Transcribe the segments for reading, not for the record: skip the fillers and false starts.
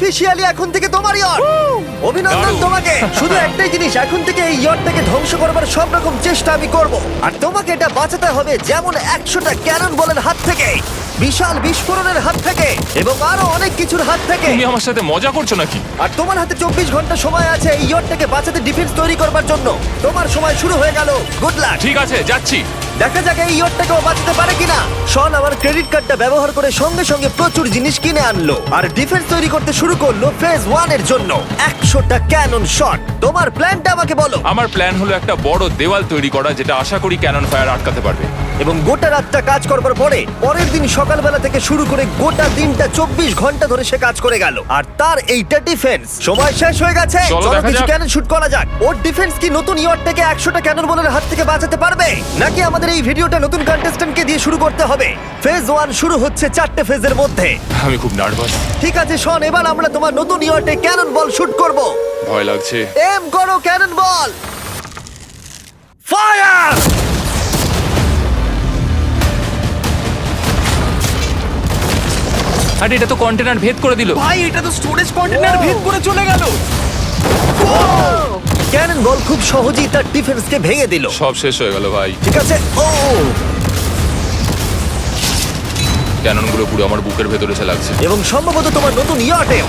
Officially এখন থেকে তোমার ইয়ট। অভিনন্দন দারুণ। তোমাকে। শুধু একটাই জিনিস, এখন থেকে এই ইয়টটাকে ধ্বংস করবার সব রকম চেষ্টা আমি করব, আর তোমাকে এটা বাঁচাতে হবে যেমন 100টা ক্যানন বলের হাত থেকে, বিশাল বিস্ফোরণের হাত থেকে, এবং আরো অনেক কিছুর হাত থেকে। তুমি আমার সাথে মজা করছো নাকি? আর তোমার হাতে 24 ঘন্টা সময় আছে এই ইয়টটাকে বাঁচাতে, ডিফেন্স তৈরি করবার জন্য। তোমার সময় শুরু হয়ে গেল। Good luck. ঠিক আছে, যাচ্ছি। দেখা যাক এই ইয়টটাকেও বাঁচাতে পারে কিনা। শন আমার ক্রেডিট কার্ডটা ব্যবহার করে সঙ্গে সঙ্গে প্রচুর জিনিস কিনে আনলো আর ডিফেন্স তৈরি করতে শুরু করলো ফেজ 1 এর জন্য 100টা ক্যানন শট। তোমার প্ল্যানটা আমাকে বলো। আমার প্ল্যান হলো একটা বড় দেওয়াল তৈরি করা, যেটা আশা করি ক্যানন ফায়ার আটকাতে পারবে। এবং গোটা রাতটা কাজ করবার পরে পরের দিন সকালবেলা থেকে শুরু করে গোটা দিনটা 24 ঘন্টা ধরে সে কাজ করে গেল, আর তার এইটা ডিফেন্স। সময় শেষ হয়ে গেছে। চলো চলো দেখা কিছু যাক। ক্যানন শুট করা যাক। ওর ডিফেন্স কি নতুন ইয়টটাকে 100টা ক্যানন বলের হাত থেকে বাঁচাতে পারবে, নাকি আমাদের এই ভিডিওটা নতুন কন্টেস্ট্যান্টকে দিয়ে শুরু করতে হবে? ফেজ 1 শুরু হচ্ছে 4টে ফেজের মধ্যে। আমি খুব নার্ভাস। ঠিক আছে শন, এবার আমরা তোমার নতুন ইয়টে ক্যানন বল শুট করব। ভয় লাগছে। এম করো ক্যানন বল। ফায়ার! আরে এটা তো কন্টেনার ভেদ করে দিল। ভাই এটা তো স্টোরেজ কন্টেনার ভেদ করে চলে গেল। ক্যানন বল খুব সহজেই তার ডিফেন্সকে ভেঙে দিল। সব শেষ হয়ে গেল ভাই। ঠিক আছে। ও ক্যাননগুলো পুরো আমার বুকের ভেতরে এসে লাগছে। এবং সম্ভবত তোমার নতুন ইয়টেও।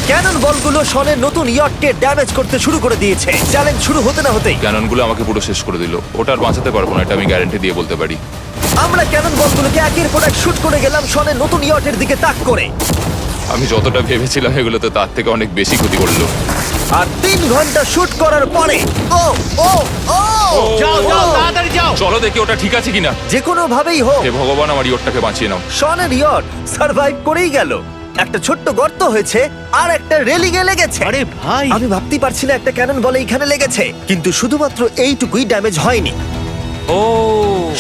ক্যানন বলগুলো শনের নতুন ইয়টকে ড্যামেজ করতে শুরু করে দিয়েছে। চ্যালেঞ্জ শুরু হতে না হতেই ক্যাননগুলো আমাকে পুরো শেষ করে দিল। ওটা আর বাঁচাতে পারবো না, এটা আমি গ্যারান্টি দিয়ে বলতে পারি। আমরা ক্যানন বলগুলোকে একের পর এক শুট করে গেলাম শনের নতুন ইয়টের দিকে তাক করে। আমি যতটা ভেবেছিলাম এগুলো তো তার থেকে অনেক বেশি ক্ষতি করলো। আর 3 ঘন্টা শুট করার পরে ও ও ও যাও যাও তাড়াতাড়ি যাও। চলো দেখি ওটা ঠিক আছে কিনা। যে কোনো ভাবেই হোক হে ভগবান, আমার ইয়টটাকে বাঁচিয়ে নাও। শনের ইয়ট সার্ভাইভ করেই গেল। একটা ছোট্ট গর্ত হয়েছে আর একটা রেলিং এ লেগেছে। আরে ভাই আমি ভাবতেই পারছি না একটা ক্যানন বলে এখানে লেগেছে, কিন্তু শুধুমাত্র এইটুকুই ড্যামেজ হয়নি। ও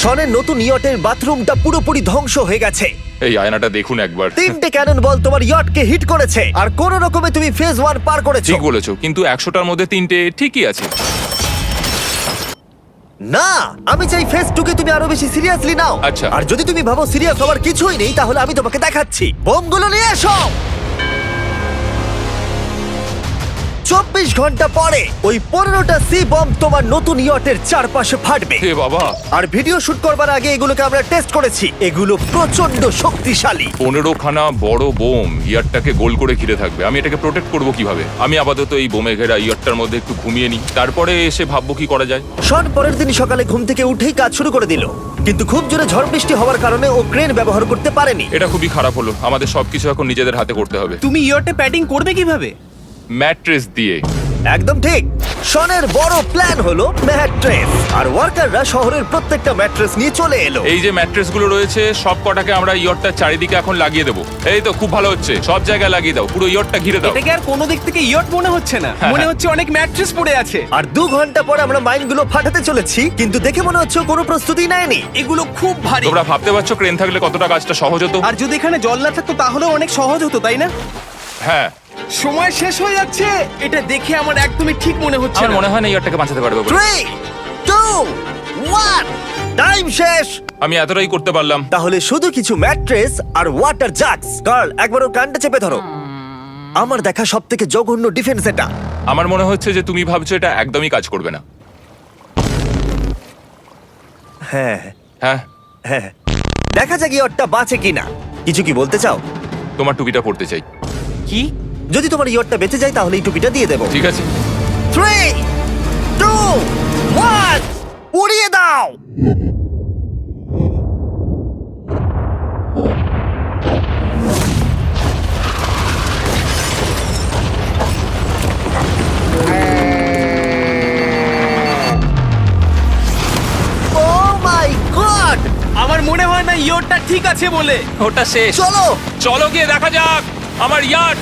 শনের নতুন ইয়টের বাথরুমটা পুরোপুরি ধ্বংস হয়ে গেছে। এই আয়নাটা দেখুন একবার। 3টে ক্যানন বল তোমার ইয়টকে হিট করেছে, আর কোনো রকমে তুমি ফেজ 1 পার করেছো। ঠিক বলেছো, কিন্তু 100টার মধ্যে 3টে ঠিকই আছে। না, আমি চাই ফেজ 2 কে তুমি আরো বেশি সিরিয়াসলি নাও। আচ্ছা। আর যদি তুমি ভাবো সিরিয়াস হওয়ার কিছুই নেই, তাহলে আমি তোমাকে দেখাচ্ছি। বোমগুলো নিয়ে এসো। 24 ঘন্টা পরে ওই 15টা সি বম তোমার নতুন ইয়টের চারপাশে ফাটবে। হে বাবা, আর ভিডিও শুট করবার আগে এগুলোকে আমরা টেস্ট করেছি। এগুলো প্রচন্ড শক্তিশালী। 15খানা বড় বোম ইয়ারটাকে গোল করে ঘিরে থাকবে। আমি এটাকে প্রোটেক্ট করব কিভাবে? আমি আপাতত এই বোমে ঘেরা ইয়ারটার মধ্যে একটু ঘুমিয়ে নিই, তারপরে এসে ভাববো কি করা যায়। শন পরের দিন সকালে ঘুম থেকে উঠেই কাজ শুরু করে দিল, কিন্তু খুব জোরে ঝড় বৃষ্টি হওয়ার কারণে ও ক্রেন ব্যবহার করতে পারেনি। এটা খুবই খারাপ হলো। আমাদের সবকিছু এখন নিজেদের হাতে করতে হবে। তুমি ইয়রটে প্যাডিং করবে কিভাবে? ম্যাট্রেস দিয়ে। একদম ঠিক। শনের বড় প্ল্যান হলো ম্যাট্রেস, আর ওয়ার্কাররা শহরের প্রত্যেকটা ম্যাট্রেস নিয়ে চলে এলো। এই যে ম্যাট্রেস গুলো রয়েছে সব কটাকে আমরা ইয়রটার চারিদিকে এখন লাগিয়ে দেবো। এই তো খুব ভালো হচ্ছে, সব জায়গায় লাগিয়ে দাও, পুরো ইয়রটা ঘিরে দাও। এটাকে আর কোনো দিক থেকে ইয়ট মনে হচ্ছে না, মনে হচ্ছে অনেক ম্যাট্রেস পড়ে আছে। আর 2 ঘন্টা পরে আমরা মাইনগুলো ফাটাতে চলেছি, কিন্তু দেখে মনে হচ্ছে ও কোনো প্রস্তুতি নেয়নি। এগুলো খুব ভারী। তোমরা ভাবতে পারছো ক্রেন থাকলে কতটা কাজটা সহজ হতো? আর যদি এখানে জল না থাকতো তাহলেও অনেক সহজ হতো, তাই না? হ্যাঁ, সময় শেষ হয়ে যাচ্ছে। এটা দেখে আমার একদমই ঠিক মনে হচ্ছে আমার না। মনে হয় না ইয়রটাকে বাঁচাতে পারবে বলে। 3 2 1 টাইম শেষ। আমি এতটাই করতে পারলাম। তাহলে শুধু কিছু ম্যাট্রেস আর ওয়াটার জাগস। কার্ল, একবার ওর কানটা চেপে ধরো। আমার দেখা সবথেকে জঘন্য ডিফেন্স এটা। আমার মনে হচ্ছে যে তুমি ভাবছো এটা একদমই কাজ করবে না। হ্যাঁ হ্যাঁ, হ্যাঁ, দেখা যাক ইয়টটা বাঁচে কিনা। কিছু কি বলতে চাও? তোমার টুপিটা পড়তে চাই। কি? যদি তোমার ইয়টটা বেঁচে যায় তাহলে এই টুপিটা দিয়ে দেবো। ঠিক আছে। 3 2 1 উড়িয়ে দাও। Oh my God! আমার মনে হয় না ইয়রটা ঠিক আছে বলে। ওটা শেষ। চলো চলো গিয়ে দেখা যাক আমার ইয়ার্ড।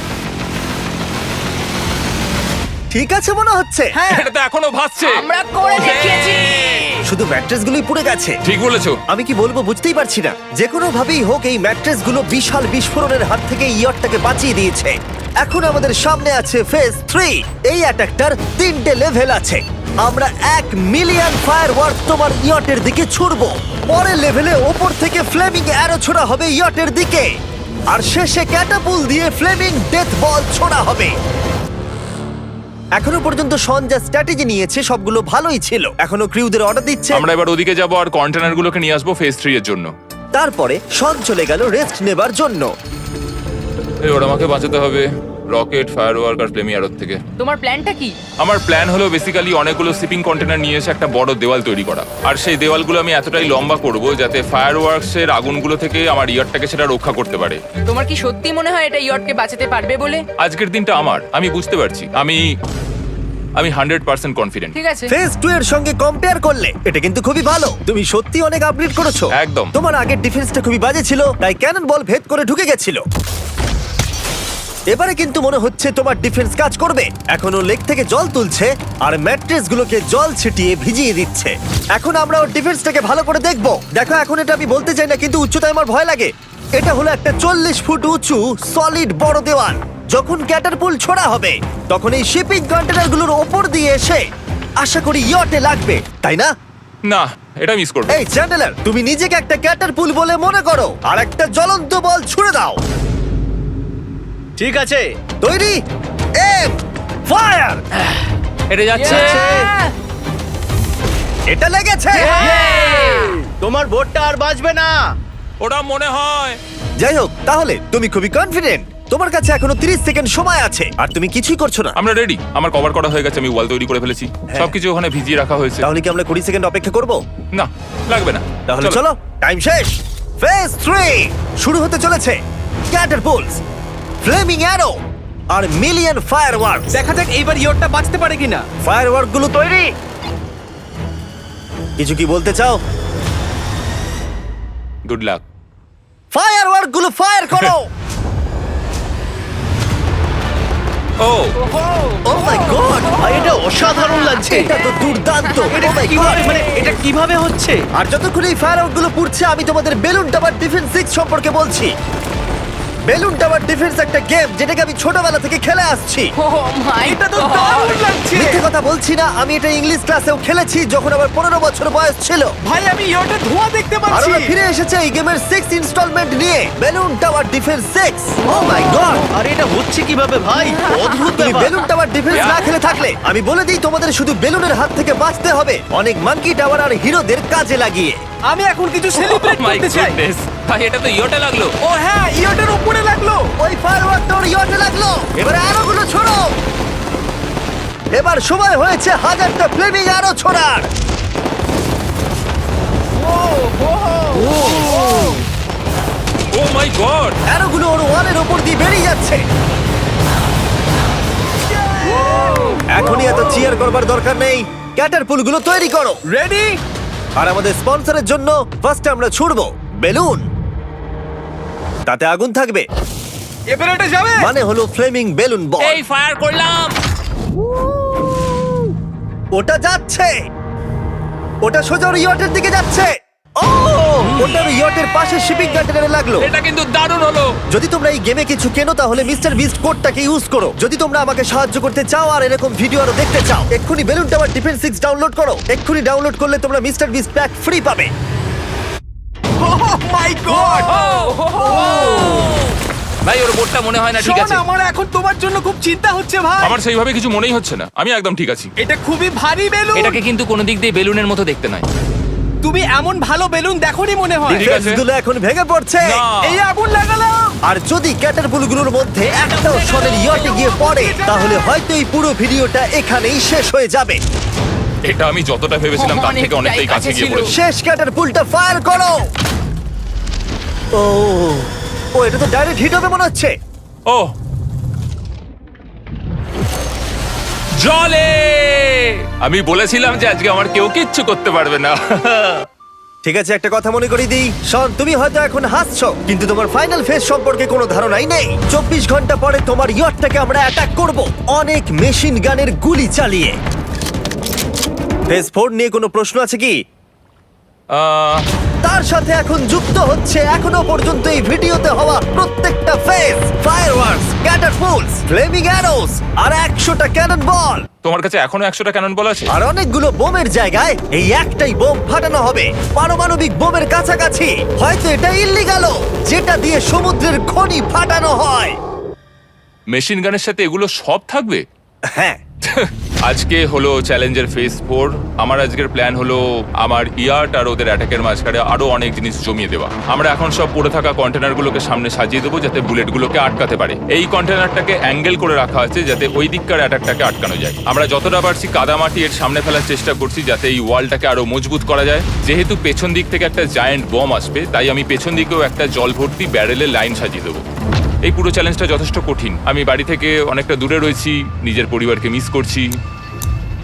ঠিক আছে মনে হচ্ছে। হ্যাঁ, এটা তো এখনো ভাসছে। আমরা করে দেখিয়েছি। শুধু ম্যাট্রেসগুলোই পুড়ে গেছে। ঠিক বলেছো। আমি কি বলবো বুঝতেই পারছি না। যে কোনো ভাবেই হোক এই ম্যাট্রেসগুলো বিশাল বিস্ফোরণের হাত থেকে ইয়টটাকে বাঁচিয়ে দিয়েছে। এখন আমাদের সামনে আছে ফেজ 3। এই অ্যাটাকটার 3টে লেভেল আছে। আমরা 1 মিলিয়ন ফায়ারওয়ার্ক তোমার ইয়টের দিকে ছুড়বো। পরের লেভেলে ওপর থেকে ফ্লেমিং অ্যারো ছোড়া হবে ইয়টের দিকে। আর শেষে ক্যাটাপুল দিয়ে ফ্লেমিং ডেথ বল ছোড়া হবে। এখনো পর্যন্ত শন যা স্ট্র্যাটেজি নিয়েছে সবগুলো ভালোই ছিল। এখনো ক্রিউদের অর্ডার দিচ্ছে। আমরা এবার ওদিকে যাব আর কন্টেনারগুলোকে নিয়ে আসবো ফেজ 3 এর জন্য। তারপরে শন চলে গেল রেস্ট নেবার জন্য। এবার আমাকে বাঁচাতে হবে রকেট, ফায়ারওয়ার্ক আর ফ্লেমি অ্যারোর থেকে। তোমার প্ল্যানটা কি? আমার প্ল্যান হলো বেসিক্যালি অনেকগুলো শিপিং কন্টেনার নিয়ে এসে একটা বড় দেওয়াল তৈরি করা। আর সেই দেওয়ালগুলো আমি এতটাই লম্বা করব যাতে ফায়ারওয়ার্কসের আগুনগুলো থেকে আমার ইয়ারটাকে সেটা রক্ষা করতে পারে। তোমার কি সত্যি মনে হয় এটা ইয়টকে বাঁচাতে পারবে বলে? আজকের দিনটা আমার, আমি বুঝতে পারছি। আমি 100% কনফিডেন্ট। ঠিক আছে। ফেজ 2 এর সঙ্গে কম্পেয়ার করলে এটা কিন্তু খুবই ভালো। তুমি সত্যি অনেক আপগ্রেড করেছো। একদম। তোমার আগের ডিফেন্সটা খুবই বাজে ছিল, তাই ক্যানন বল ভেদ করে ঢুকে গেছিল। এবারে কিন্তু মনে হচ্ছে তোমার ডিফেন্স কাজ করবে। এখনো লেক থেকে জল তুলছে আর ম্যাট্রেস গুলোকে জল ছিটিয়ে ভিজিয়ে দিচ্ছে। এখন আমরা ওর ডিফেন্সটাকে ভালো করে দেখবো। দেখো, এখন এটা আমি বলতে চাই না, কিন্তু উচ্চতায় আমার ভয় লাগে। এটা হলো একটা 40 ফুট উঁচু সলিড বড় দেওয়াল। যখন ক্যাটারপুল ছোড়া হবে তখন এই শিপিং কন্টেনারগুলোর ওপর দিয়ে এসে আশা করি ইয়টে লাগবে, তাই না? না, এটা মিস করব। এই চ্যান্ডেলার, তুমি নিজেকে একটা ক্যাটারপুল বলে মনে করো আর একটা জ্বলন্ত বল ছুড়ে দাও। ঠিক আছে। তৈরি? Aim fire! এটা যাচ্ছে। Yeah! এটা লেগেছে। তোমার বোটটা আর বাঁচবে না। ওটা মনে হয়। যাই হোক, তাহলে তুমি খুবই কনফিডেন্ট। তোমার কাছে এখনো 30 সেকেন্ড সময় আছে আর তুমি কিছুই করছো না। আমরা রেডি। আমার কভার করা হয়ে গেছে, আমি ওয়াল তৈরি করে ফেলেছি। সবকিছু ওখানে ভিজিয়ে রাখা হয়েছে। তাহলে কি আমরা 20 সেকেন্ড অপেক্ষা করব? না, লাগবে না। তাহলে চলো, টাইম শেষ। ফেজ 3 শুরু হতে চলেছে। ক্যাটারপুলস, ফ্লেমিং অ্যারো আর মিলিয়ন ফায়ারওয়ার্কস। দেখা যাক এইবার ইয়টটা বাঁচতে পারে কিনা। ফায়ারওয়ার্ক গুলো তৈরি। কিছু কি বলতে চাও? Good luck. ফায়ারওয়ার্ক গুলো ফায়ার করো। ও ও মাই গড, এটা অসাধারণ লাগছে। এটা তো দুর্দান্ত। এটা Oh my কিভাবে God! মানে এটা কিভাবে হচ্ছে? আর যতক্ষণ এই ফায়ারওয়ার্ক গুলো পুড়ছে আমি তোমাদের বেলুন টাওয়ার ডিফেন্স 6 সম্পর্কে বলছি। বেলুন টাওয়ার ডিফেন্স একটা গেম যেটাকে আমি ছোটবেলা থেকে খেলে আসছি। Oh my এটা তো God! দারুণ লাগছে। মিথ্যে কথা বলছি না, আমি এটা ইংলিশ ক্লাসেও খেলেছি যখন আমার 15 বছর বয়স ছিল। ভাই আমি ইয়টে ধোঁয়া দেখতে আর পাচ্ছি। ওরা ফিরে এসেছে এই গেমের 6 ইনস্টলমেন্ট নিয়ে, বেলুন টাওয়ার ডিফেন্স 6। ও মাই গড, আর এটা হচ্ছে কিভাবে ভাই? অদ্ভুত তুমি ব্যাপার। বেলুন টাওয়ার ডিফেন্স না খেলে থাকলে আমি বলে দিই তোমাদের শুধু বেলুনের হাত থেকে বাঁচতে হবে অনেক মাঙ্কি টাওয়ার আর হিরোদের কাজে লাগিয়ে। আমি এখন কিছু সেলিব্রেট মাই করতে চাই। গুডনেস, ভাই এটা তো ইয়োটা লাগলো। ও হ্যাঁ, ইয়টের উপরে লাগলো। ওই ফায়ারওয়ার্ক তোর ইয়টে লাগলো। এবারে আরোগুলো ছোড়ো। এবার সময় হয়েছে 1000টা ফ্লেমিং আরো ছোড়ার। ও মাই গড! অ্যারোগুলো ওর ওয়ালের ওপর দিয়ে বেরিয়ে যাচ্ছে। এখনই এত চিয়ার করবার দরকার নেই, ক্যাটারপুলগুলো তৈরি করো। রেডি? আর আমাদের স্পন্সরের জন্য ফার্স্টে আমরা ছুড়বো বেলুন, তাতে আগুন থাকবে, এবার এটা যাবে। মানে হলো ফ্লেমিং বেলুন বল। এই ফায়ার করলাম। ওটা যাচ্ছে, ওটা সোজা ওর ইয়টের দিকে যাচ্ছে। ও, ওটা ওর ইয়টের পাশে শিপিং কন্টেনারে লাগলো। এটা কিন্তু দারুণ হলো। যদি তোমরা এই গেমে কিছু কেনো তাহলে মিস্টার বিস্ট কোডটাকে ইউজ করো। যদি তোমরা আমাকে সাহায্য করতে চাও আর এরকম ভিডিও আরো দেখতে চাও, এক্ষুনি বেলুন টাওয়ার ডিফেন্স 6 ডাউনলোড করো। এক্ষুনি ডাউনলোড করলে তোমরা মিস্টার বিস্ট প্যাক ফ্রি পাবে। ও মাই গড। ভাই ওর বোটটা মনে হয় না ঠিক শোন, আছে। আমার এখন তোমার জন্য খুব চিন্তা হচ্ছে ভাই। আমার সেইভাবে কিছু মনেই হচ্ছে না, আমি একদম ঠিক আছি। এটা খুবই ভারী বেলুন। এটাকে কিন্তু কোনো দিক দিয়ে বেলুনের মতো দেখতে নয়। তুমি এমন ভালো বেলুন দেখোনি মনে হয়। ঠিক আছে। ডিফেন্সগুলো এখন ভেঙে পড়ছে। না। এই আগুন লাগালাম। আর যদি ক্যাটারপুলগুলোর মধ্যে একটাও শনের ইয়টে গিয়ে পড়ে তাহলে হয়তো এই পুরো ভিডিওটা এখানেই শেষ হয়ে যাবে। এটা আমি যতটা ভেবেছিলাম তার থেকে অনেকটাই কাছে গিয়ে ছিল। পড়েছে। শেষ ক্যাটারপুলটা ফায়ার করো। ও ও, এটা তো ডাইরেক্ট হিট হবে মনে হচ্ছে। ও জলে! আমি বলেছিলাম যে আজকে আমার কেউ কিচ্ছু করতে পারবে না। ঠিক আছে, একটা কথা মনে করিয়ে দিই, শন, তুমি হয়তো এখন হাসছো কিন্তু তোমার ফাইনাল ফেজ সম্পর্কে কোনো ধারণাই নেই। 24 ঘন্টা পরে তোমার ইয়টটাকে আমরা অ্যাটাক করব অনেক মেশিন গানের গুলি চালিয়ে। ফেজ 4 নিয়ে কোনো প্রশ্ন আছে কি? তার সাথে এখন যুক্ত হচ্ছে এখনো পর্যন্ত এই ভিডিওতে হওয়া প্রত্যেকটা phase, fireworks, catapults, flaming arrows আর 100টা ক্যানন বল। তোমার কাছে এখনো 100টা ক্যানন বল আছে? আর অনেকগুলো বোমের জায়গায় এই একটাই বোম ফাটানো হবে, পারমাণবিক বোমের কাছাকাছি। হয়তো এটা ইল্লিগাল, যেটা দিয়ে সমুদ্রের খনি ফাটানো হয়। মেশিন গানের সাথে এগুলো সব থাকবে? হ্যাঁ, আজকে হলো চ্যালেঞ্জের ফেজ 4। আমার আজকের প্ল্যান হলো আমার ইয়ার্ট আর ওদের অ্যাটাকের মাঝখানে আরো অনেক জিনিস জমিয়ে দেওয়া। আমরা এখন সব পড়ে থাকা কন্টেনারগুলোকে সামনে সাজিয়ে দেবো যাতে বুলেটগুলোকে আটকাতে পারে। এই কন্টেনারটাকে অ্যাঙ্গেল করে রাখা আছে যাতে ওই দিককার অ্যাটাকটাকে আটকানো যায়। আমরা যতটা পারছি কাদামাটি এর সামনে ফেলার চেষ্টা করছি যাতে এই ওয়ালটাকে আরো মজবুত করা যায়। যেহেতু পেছন দিক থেকে একটা জায়ান্ট বম আসবে, তাই আমি পেছন দিকেও একটা জল ভর্তি ব্যারেলের লাইন সাজিয়ে দেবো। এই পুরো চ্যালেঞ্জটা যথেষ্ট কঠিন। আমি বাড়ি থেকে অনেকটা দূরে রয়েছি, নিজের পরিবারকে মিস করছি।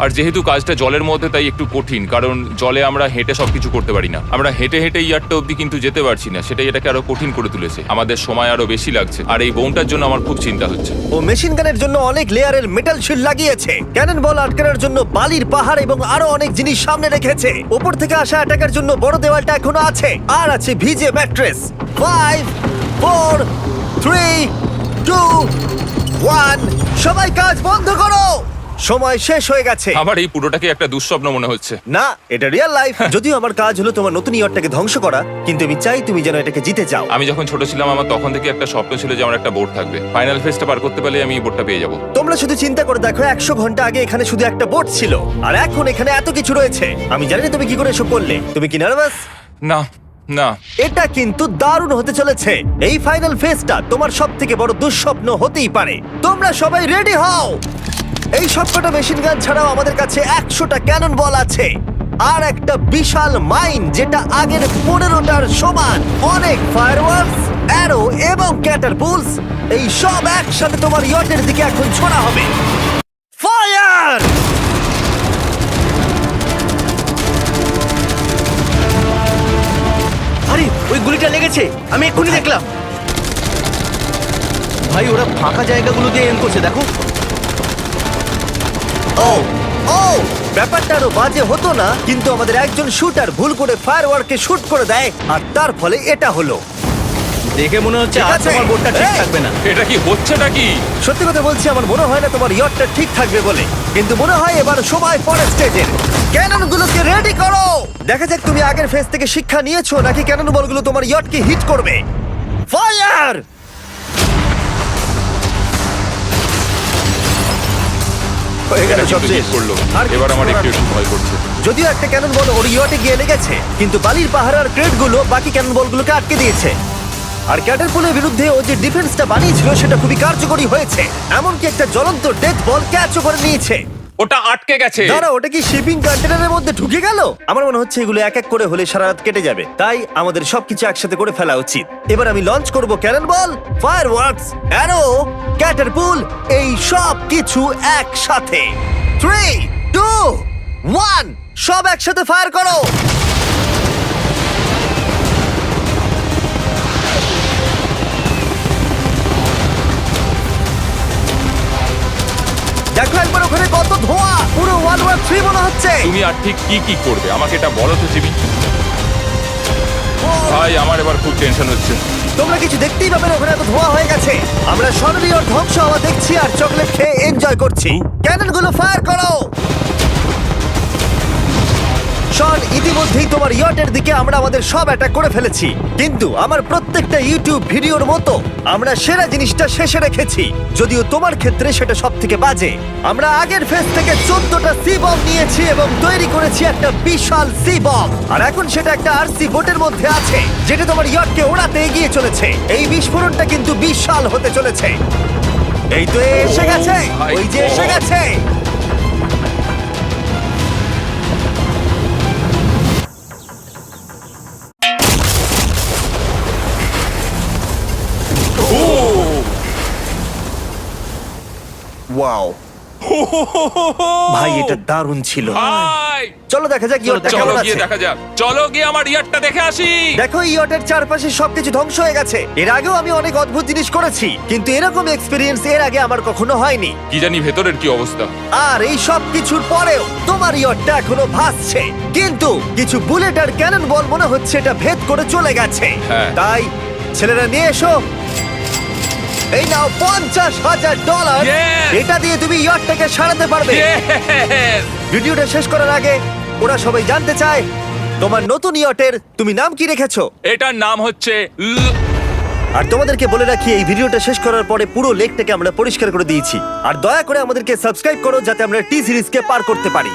আর যেহেতু কাজটা জলের মধ্যে, তাই একটু কঠিন, কারণ জলে আমরা হেঁটে সবকিছু করতে পারি না। আমরা হেঁটে হেঁটে ইয়ারটা অব্দি কিন্তু যেতে পারছি না, সেটাই এটাকে আরো কঠিন করে তুলেছে। আমাদের সময় আরো বেশি লাগছে, আর এই বোমটার জন্য আমার খুব চিন্তা হচ্ছে। ও মেশিন গানের জন্য অনেক লেয়ারের মেটাল শিল্ড লাগিয়েছে, ক্যানন বল আটকানোর জন্য বালির পাহাড় এবং আরো অনেক জিনিস সামনে রেখেছে। উপর থেকে আসা অ্যাটাকের জন্য বড় দেওয়ালটা এখনো আছে, আর আছে ভিজে ম্যাট্রেস। 5 4 3 2 1, সবাই কাজ বন্ধ করো, সময় শেষ হয়ে গেছে। আমার এই পুরোটাকে একটা দুঃস্বপ্ন মনে হচ্ছে। না, এটা রিয়েল লাইফ। যদিও আমার কাজ হলো তোমার নতুন ইয়ারটাকে ধ্বংস করা, কিন্তু আমি চাই তুমি যেন এটাকে জিতে যাও। আমি যখন ছোট ছিলাম, আমার তখন থেকে একটা স্বপ্ন ছিল যে আমার একটা বোট থাকবে। ফাইনাল ফেজটা পার করতে পারলে আমি এই বোটটা পেয়ে যাবো। তোমরা শুধু চিন্তা করে দেখো, 100 ঘন্টা আগে এখানে শুধু একটা বোট ছিল, আর এখন এখানে এত কিছু রয়েছে। আমি জানি না তুমি কি করে এসব করলে। তুমি কি নার্ভাস? না না, এটা কিন্তু দারুণ হতে চলেছে। এই ফাইনাল ফেজটা তোমার সবথেকে বড় দুঃস্বপ্ন হতেই পারে। তোমরা সবাই রেডি হও। এই সবকটা মেশিন গান ছাড়াও আমাদের কাছে 100টা ক্যানন বল আছে, আর একটা বিশাল মাইন যেটা আগের 15টার সমান। অনেক ফায়ারওয়ার্কস, অ্যারো এবং ক্যাটারপুলস, এই সব একসাথে তোমার ইয়টের দিকে এখন ছোড়া হবে। ফায়ার! আরে ওই গুলিটা লেগেছে, আমি এক্ষুনি দেখলাম। ভাই ওরা ফাঁকা জায়গাগুলো দিয়ে এম করছে, দেখো। ও ও, ব্যাপারটা আরো বাজে হতো না, কিন্তু আমাদের একজন শুটার ভুল করে ফায়ারওয়ার্ককে শুট করে দেয়, আর তার ফলে এটা হলো। দেখে মনে হচ্ছে ঠিক আজ আছে। তোমার বোটটা ঠিক এই! থাকবে না। এটা কি হচ্ছেটা কি? সত্যি কথা বলছি, আমার মনে হয় না তোমার ইয়টটা ঠিক থাকবে বলে, কিন্তু মনে হয় এবার সময় পরের স্টেজের। ক্যাননগুলোকে রেডি করো। দেখা যাক তুমি আগের ফেজ থেকে শিক্ষা নিয়েছো নাকি ক্যানন বলগুলো তোমার ইয়টকে হিট করবে। ফায়ার! হয়ে গেল, এটা সব কিন্তু শেষ। hit করলো। আর এবার আমার কিছু একটু করার একটু ভয় করছে। যদিও একটা ক্যানন বল ওর ইয়টে গিয়ে লেগেছে, কিন্তু বালির পাহাড় আর ক্রেটগুলো বাকি ক্যানন বলগুলোকে আটকে দিয়েছে। আর ক্যাটারপুলের বিরুদ্ধে ও যে ডিফেন্সটা বানিয়েছিল সেটা খুবই কার্যকরী হয়েছে। এমনকি একটা জ্বলন্ত ডেথ বল ক্যাচও করে নিয়েছে। ওটা আটকে গেছে। দাঁড়া, ওটা কি শিপিং কন্টেনারের মধ্যে ঢুকে গেল? আমার মনে হচ্ছে এগুলো এক এক করে হলে সারা রাত কেটে যাবে, তাই আমাদের সবকিছু একসাথে করে ফেলা উচিত। এবার আমি লঞ্চ করব ক্যানন বল, ফায়ারওয়ার্কস, অ্যারো, ক্যাটারপুল, এই সব কিছু একসাথে। 3 2 1, সব একসাথে ফায়ার করো। দেখো একবার ওখানে কত ধোঁয়া, পুরো ওয়ার্ল্ড ওয়ার 3 মনে হচ্ছে। তুমি আর ঠিক কি কি করবে আমাকে এটা বলো তো জিমি। ভাই আমার এবার খুব টেনশন হচ্ছে। তোমরা কিছু দেখতেই পাবে না, ওখানে এত ধোঁয়া হয়ে গেছে। আমরা স্বর্ণীয় ধ্বংস হওয়া দেখছি আর চকলেট খেয়ে এনজয় করছি। ক্যাননগুলো ফায়ার করো। শন, ইতিমধ্যেই তোমার ইয়টের দিকে আমরা আমাদের সব অ্যাটাক করে ফেলেছি, কিন্তু আমার প্রত্যেকটা ইউটিউব ভিডিওর মতো আমরা সেরা জিনিসটা শেষে রেখেছি, যদিও তোমার ক্ষেত্রে সেটা সব থেকে বাজে। আমরা আগের ফেজ থেকে 14টা সি বম নিয়েছি এবং তৈরি করেছি একটা বিশাল সি বম, আর এখন সেটা একটা আরসি বোটের মধ্যে আছে যেটা তোমার ইয়টকে ওড়াতে এগিয়ে চলেছে। এই বিস্ফোরণটা কিন্তু বিশাল হতে চলেছে। এই তো এসে গেছে, ভাই ওই যে এসে God! গেছে। ওয়াও, ভাই এটা দারুণ ছিল। ভাই চলো দেখা যাক ইয়টটা চলো কেমন গিয়ে আছে। দেখা যাক, চলো গিয়ে আমার ইয়ারটা দেখে আসি। দেখো ইয়টের চারপাশে সবকিছু ধ্বংস হয়ে গেছে। এর আগেও আমি অনেক অদ্ভুত জিনিস করেছি, কিন্তু এরকম এক্সপেরিয়েন্স এর আগে আমার কখনো হয়নি। কি জানি ভেতরের কি অবস্থা। আর এই সব কিছুর পরেও তোমার ইয়টটা এখনো ভাসছে, কিন্তু কিছু বুলেট আর ক্যানন বল মনে হচ্ছে এটা ভেদ করে চলে গেছে। হ্যাঁ। তাই ছেলেরা নিয়ে এসো। এই নাও $50,000। Yes! এটা দিয়ে তুমি ইয়টটাকে সারাতে পারবে। Yes! ভিডিওটা শেষ করার আগে ওরা সবাই জানতে চায় তোমার নতুন ইয়টের তুমি নাম কি রেখেছো। এটার নাম হচ্ছে আর তোমাদেরকে বলে রাখি এই ভিডিওটা শেষ করার পরে পুরো লেকটাকে আমরা পরিষ্কার করে দিয়েছি। আর দয়া করে আমাদেরকে সাবস্ক্রাইব করো যাতে আমরা টি সিরিজকে পার করতে পারি।